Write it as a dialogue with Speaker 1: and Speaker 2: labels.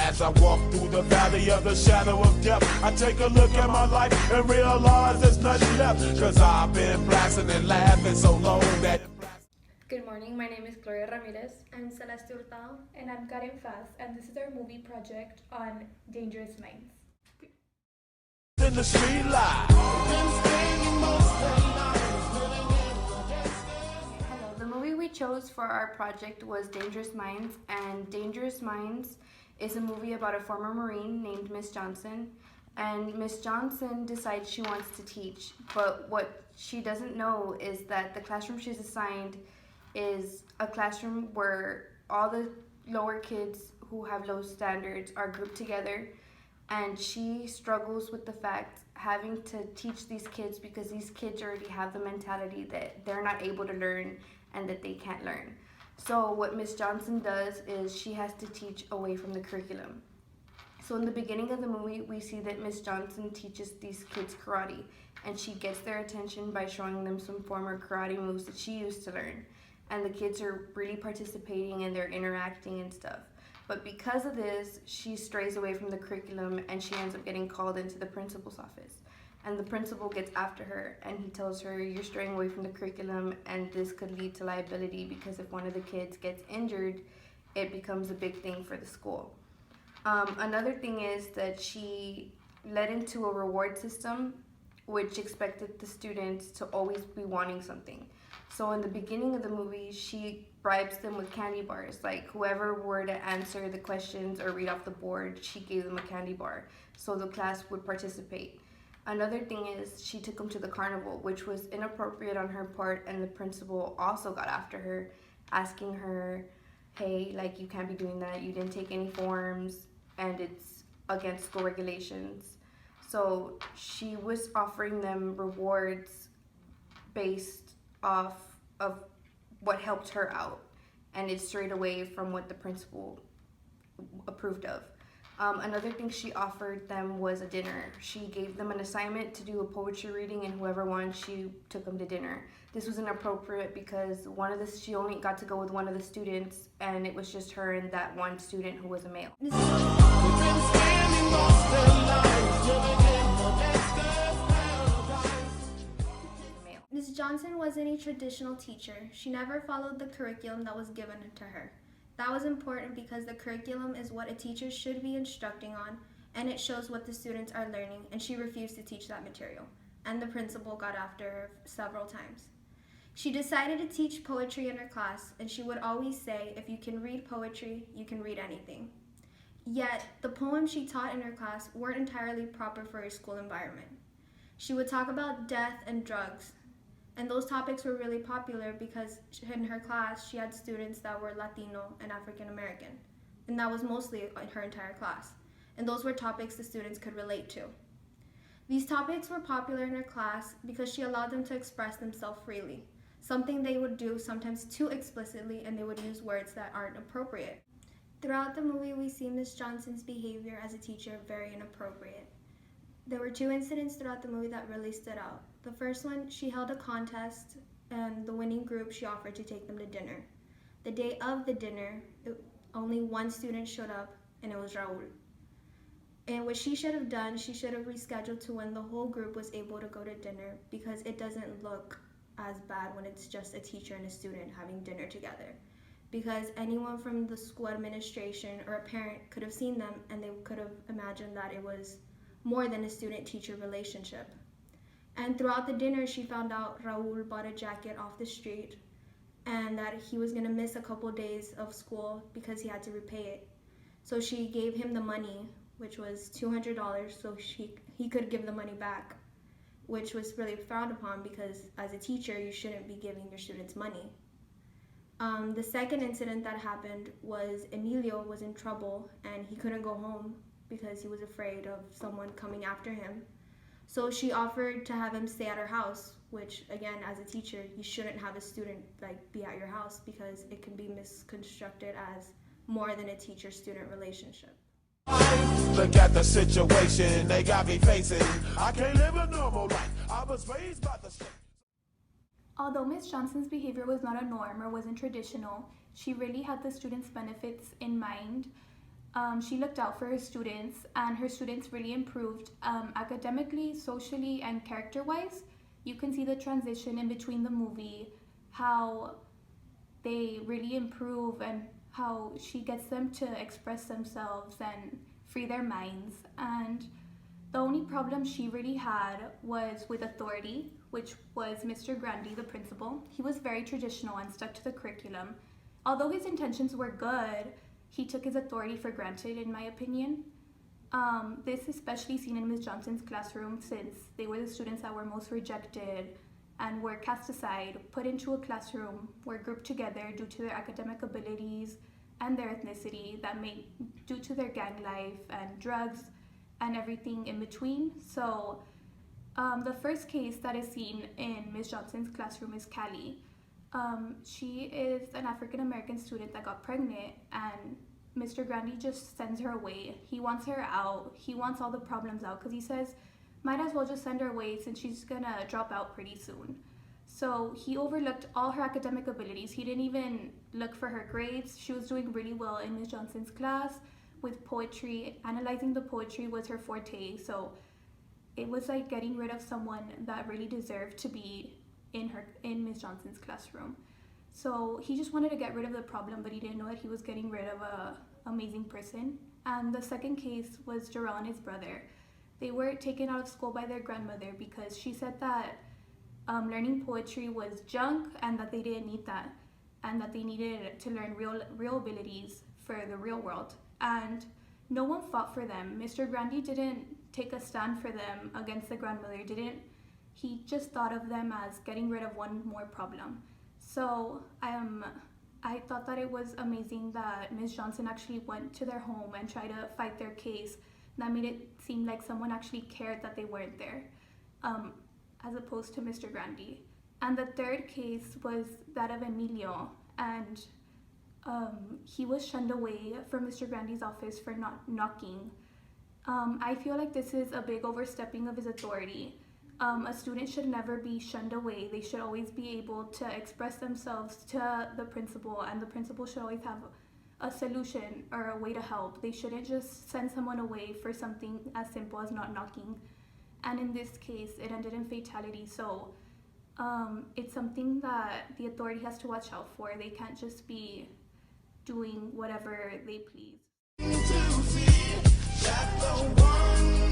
Speaker 1: As I walk through the valley of the shadow of death, I take a look at my life and realize there's nothing left. Cause I've been blasting and laughing so long that...
Speaker 2: Good morning, my name is Gloria Ramirez.
Speaker 3: I'm Celeste Hurtado.
Speaker 4: And I'm Karen Faz, and this is our movie project on Dangerous Minds.
Speaker 1: In the street light.
Speaker 2: Hello, the movie we chose for our project was Dangerous Minds, and Dangerous Minds is a movie about a former Marine named Miss Johnson. And Miss Johnson decides she wants to teach, but what she doesn't know is that the classroom she's assigned is a classroom where all the lower kids who have low standards are grouped together, and she struggles with the fact having to teach these kids because these kids already have the mentality that they're not able to learn and that they can't learn. So what Miss Johnson does is she has to teach away from the curriculum. So in the beginning of the movie, we see that Miss Johnson teaches these kids karate, and she gets their attention by showing them some former karate moves that she used to learn. And the kids are really participating and they're interacting and stuff. But because of this, she strays away from the curriculum and she ends up getting called into the principal's office. And the principal gets after her and he tells her, you're straying away from the curriculum and this could lead to liability because if one of the kids gets injured, it becomes a big thing for the school. Another thing is that she led into a reward system which expected the students to always be wanting something. So in the beginning of the movie, she bribes them with candy bars. Like whoever were to answer the questions or read off the board, she gave them a candy bar so the class would participate. Another thing is she took them to the carnival, which was inappropriate on her part, and the principal also got after her, asking her, hey, like you can't be doing that, you didn't take any forms, and it's against school regulations. So she was offering them rewards based off of what helped her out, and it strayed away from what the principal approved of. Another thing she offered them was a dinner. She gave them an assignment to do a poetry reading, and whoever won, she took them to dinner. This was inappropriate because she only got to go with one of the students, and it was just her and that one student who was a male.
Speaker 3: Ms. Johnson wasn't a traditional teacher. She never followed the curriculum that was given to her. That was important because the curriculum is what a teacher should be instructing on, and it shows what the students are learning, and she refused to teach that material. And the principal got after her several times. She decided to teach poetry in her class, and she would always say, if you can read poetry, you can read anything. Yet, the poems she taught in her class weren't entirely proper for a school environment. She would talk about death and drugs, and those topics were really popular because in her class, she had students that were Latino and African American, and that was mostly in her entire class. And those were topics the students could relate to. These topics were popular in her class because she allowed them to express themselves freely, something they would do sometimes too explicitly, and they would use words that aren't appropriate. Throughout the movie, we see Ms. Johnson's behavior as a teacher very inappropriate. There were two incidents throughout the movie that really stood out. The first one, she held a contest, and the winning group, she offered to take them to dinner. The day of the dinner, only one student showed up, and it was Raul. And what she should have done, she should have rescheduled to when the whole group was able to go to dinner, because it doesn't look as bad when it's just a teacher and a student having dinner together. Because anyone from the school administration or a parent could have seen them, and they could have imagined that it was more than a student-teacher relationship. And throughout the dinner, she found out Raul bought a jacket off the street and that he was gonna miss a couple days of school because he had to repay it. So she gave him the money, which was $200, so he could give the money back, which was really frowned upon because as a teacher, you shouldn't be giving your students money. The second incident that happened was Emilio was in trouble and he couldn't go home because he was afraid of someone coming after him. So she offered to have him stay at her house, which again, as a teacher, you shouldn't have a student be at your house because it can be misconstrued as more than a teacher-student relationship.
Speaker 1: Look at the situation they got me facing. I can't live a normal life. I was raised by the state.
Speaker 4: Although Ms. Johnson's behavior was not a norm or wasn't traditional, she really had the students' benefits in mind.
Speaker 5: She looked out for her students, and her students really improved academically, socially, and character-wise. You can see the transition in between the movie, how they really improve and how she gets them to express themselves and free their minds. And the only problem she really had was with authority, which was Mr. Grandy, the principal. He was very traditional and stuck to the curriculum. Although his intentions were good, he took his authority for granted, in my opinion. This especially seen in Ms. Johnson's classroom, since they were the students that were most rejected and were cast aside, put into a classroom, were grouped together due to their academic abilities and their ethnicity, due to their gang life and drugs and everything in between. So the first case that is seen in Ms. Johnson's classroom is Callie. She is an African American student that got pregnant, and Mr. Grandy just sends her away. He wants her out. He wants all the problems out because he says, might as well just send her away since she's gonna drop out pretty soon. So he overlooked all her academic abilities. He didn't even look for her grades. She was doing really well in Ms. Johnson's class with poetry. Analyzing the poetry was her forte. So it was like getting rid of someone that really deserved to be in Ms. Johnson's classroom. So he just wanted to get rid of the problem, but he didn't know that he was getting rid of an amazing person. And the second case was Jarrell and his brother. They were taken out of school by their grandmother because she said that learning poetry was junk and that they didn't need that, and that they needed to learn real abilities for the real world. And no one fought for them. Mr. Grandy didn't take a stand for them against the grandmother. He just thought of them as getting rid of one more problem. So I thought that it was amazing that Ms. Johnson actually went to their home and tried to fight their case. That made it seem like someone actually cared that they weren't there, as opposed to Mr. Grandy. And the third case was that of Emilio, and he was shunned away from Mr. Grandy's office for not knocking. I feel like this is a big overstepping of his authority. A student should never be shunned away. They should always be able to express themselves to the principal, and the principal should always have a solution or a way to help. They shouldn't just send someone away for something as simple as not knocking. And in this case, it ended in fatality. So it's something that the authority has to watch out for. They can't just be doing whatever they please.
Speaker 1: To see that the one